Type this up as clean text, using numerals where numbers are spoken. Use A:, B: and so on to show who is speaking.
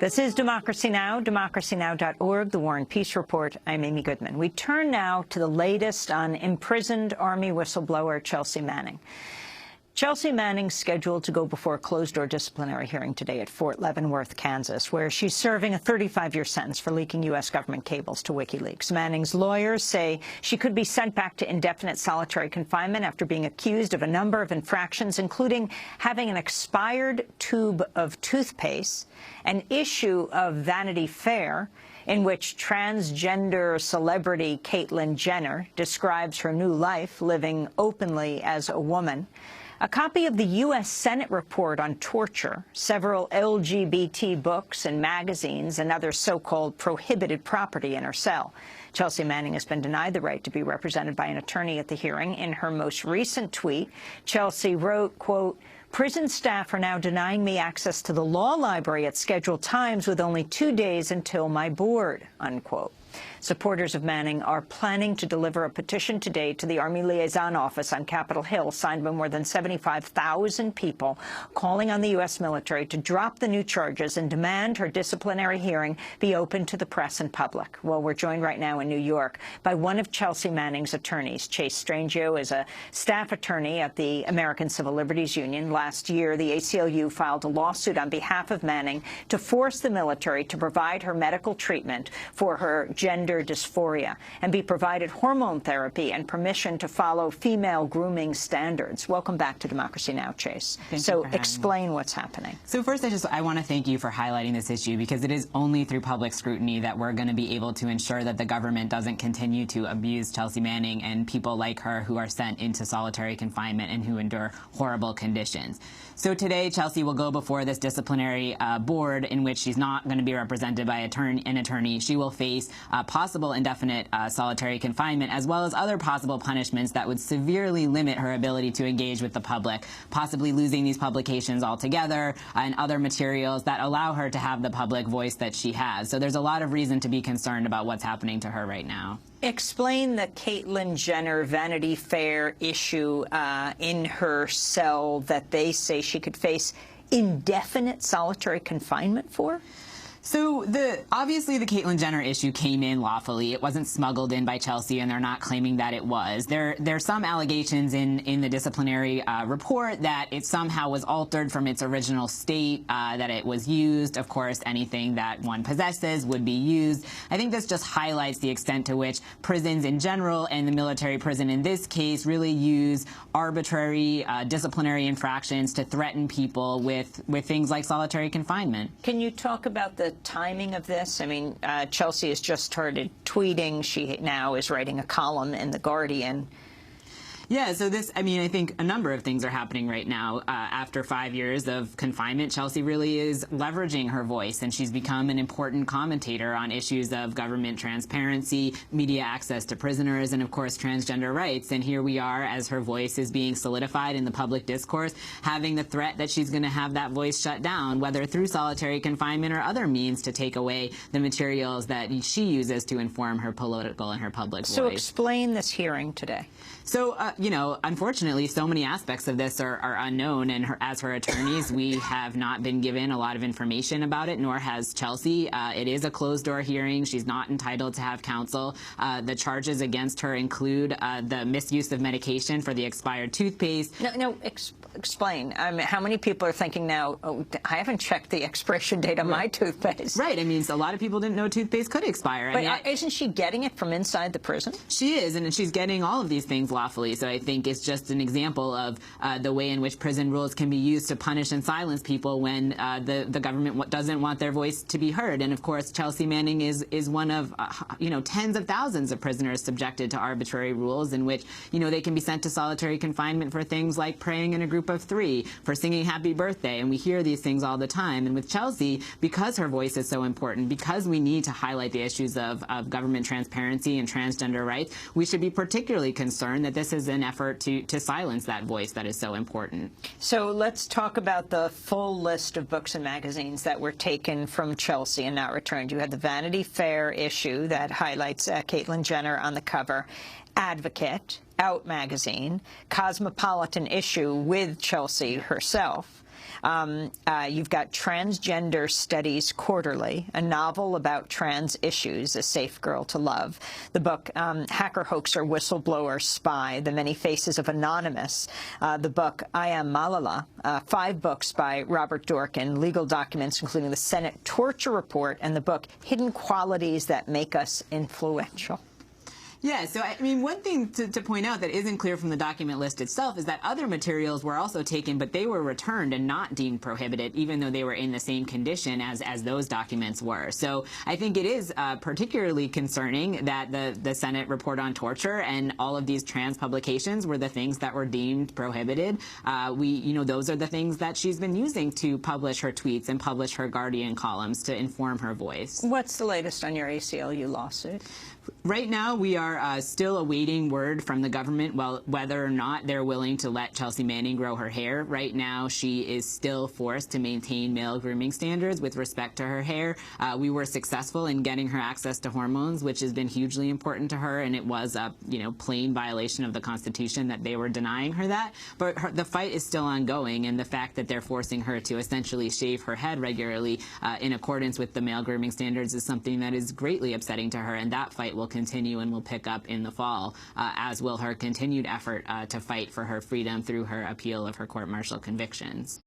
A: This is Democracy Now!, democracynow.org, The War and Peace Report. I'm Amy Goodman. We turn now to the latest on imprisoned Army whistleblower Chelsea Manning. Chelsea Manning's scheduled to go before a closed-door disciplinary hearing today at Fort Leavenworth, Kansas, where she's serving a 35-year sentence for leaking U.S. government cables to WikiLeaks. Manning's lawyers say she could be sent back to indefinite solitary confinement after being accused of a number of infractions, including having an expired tube of toothpaste, an issue of Vanity Fair, in which transgender celebrity Caitlyn Jenner describes her new life living openly as a woman, a copy of the U.S. Senate report on torture, several LGBT books and magazines, and other so-called prohibited property in her cell. Chelsea Manning has been denied the right to be represented by an attorney at the hearing. In her most recent tweet, Chelsea wrote, quote, "Prison staff are now denying me access to the law library at scheduled times with only 2 days until my board," unquote. Supporters of Manning are planning to deliver a petition today to the Army Liaison Office on Capitol Hill, signed by more than 75,000 people, calling on the U.S. military to drop the new charges and demand her disciplinary hearing be open to the press and public. Well, we're joined right now in New York by one of Chelsea Manning's attorneys. Chase Strangio is a staff attorney at the American Civil Liberties Union. Last year, the ACLU filed a lawsuit on behalf of Manning to force the military to provide her medical treatment for her gender dysphoria and be provided hormone therapy and permission to follow female grooming standards. Welcome back to Democracy Now!, Chase. So explain what's happening.
B: So first, I want to thank you for highlighting this issue, because it is only through public scrutiny that we're going to be able to ensure that the government doesn't continue to abuse Chelsea Manning and people like her who are sent into solitary confinement and who endure horrible conditions. So today, Chelsea will go before this disciplinary board in which she's not going to be represented by an attorney. She will face possible indefinite solitary confinement, as well as other possible punishments that would severely limit her ability to engage with the public, possibly losing these publications altogether and other materials that allow her to have the public voice that she has. So there's a lot of reason to be concerned about what's happening to her right now.
A: Explain the Caitlyn Jenner Vanity Fair issue in her cell that they say she could face indefinite solitary confinement for.
B: So obviously the Caitlyn Jenner issue came in lawfully. It wasn't smuggled in by Chelsea, and they're not claiming that it was. There's some allegations in the disciplinary report that it somehow was altered from its original state, that it was used. Of course, anything that one possesses would be used. I think this just highlights the extent to which prisons in general, and the military prison in this case, really use arbitrary disciplinary infractions to threaten people with things like solitary confinement.
A: Can you talk about the timing of this? I mean, Chelsea has just started tweeting. She now is writing a column in The Guardian.
B: Yeah, so I think a number of things are happening right now. After 5 years of confinement, Chelsea really is leveraging her voice, and she's become an important commentator on issues of government transparency, media access to prisoners, and, of course, transgender rights. And here we are, as her voice is being solidified in the public discourse, having the threat that she's going to have that voice shut down, whether through solitary confinement or other means to take away the materials that she uses to inform her political and her public voice.
A: So explain this hearing today.
B: So, unfortunately, so many aspects of this are unknown, and as her attorneys, we have not been given a lot of information about it, nor has Chelsea. It is a closed-door hearing. She's not entitled to have counsel. The charges against her include the misuse of medication for the expired toothpaste.
A: Explain. How many people are thinking now, oh, I haven't checked the expiration date on my toothpaste?
B: Right. I mean, a lot of people didn't know toothpaste could expire.
A: But isn't she getting it from inside the prison?
B: She is, and she's getting all of these things lawfully. So I think it's just an example of the way in which prison rules can be used to punish and silence people when the government doesn't want their voice to be heard. And of course, Chelsea Manning is one of tens of thousands of prisoners subjected to arbitrary rules in which they can be sent to solitary confinement for things like praying in a group of 3, for singing happy birthday, and we hear these things all the time. And with Chelsea, because her voice is so important, because we need to highlight the issues of government transparency and transgender rights, we should be particularly concerned that this is an effort to silence that voice that is so important.
A: So let's talk about the full list of books and magazines that were taken from Chelsea and not returned. You had the Vanity Fair issue that highlights Caitlyn Jenner on the cover, Advocate, Out magazine, Cosmopolitan issue with Chelsea herself, You've got Transgender Studies Quarterly, a novel about trans issues, A Safe Girl to Love. The book Hacker, Hoaxer, Whistleblower, Spy, The Many Faces of Anonymous. The book I Am Malala. 5 books by Robert Dorkin, legal documents including the Senate Torture Report and the book Hidden Qualities That Make Us Influential.
B: Yeah, so I mean, one thing to point out that isn't clear from the document list itself is that other materials were also taken, but they were returned and not deemed prohibited, even though they were in the same condition as those documents were. So I think it is particularly concerning that the Senate report on torture and all of these trans publications were the things that were deemed prohibited. Those are the things that she's been using to publish her tweets and publish her Guardian columns to inform her voice.
A: What's the latest on your ACLU lawsuit?
B: Right now, we are still awaiting word from the government whether or not they're willing to let Chelsea Manning grow her hair. Right now, she is still forced to maintain male grooming standards with respect to her hair. We were successful in getting her access to hormones, which has been hugely important to her, and it was a plain violation of the Constitution that they were denying her that. But the fight is still ongoing, and the fact that they're forcing her to essentially shave her head regularly in accordance with the male grooming standards is something that is greatly upsetting to her, and that fight will continue and will pick up in the fall, as will her continued effort to fight for her freedom through her appeal of her court-martial convictions.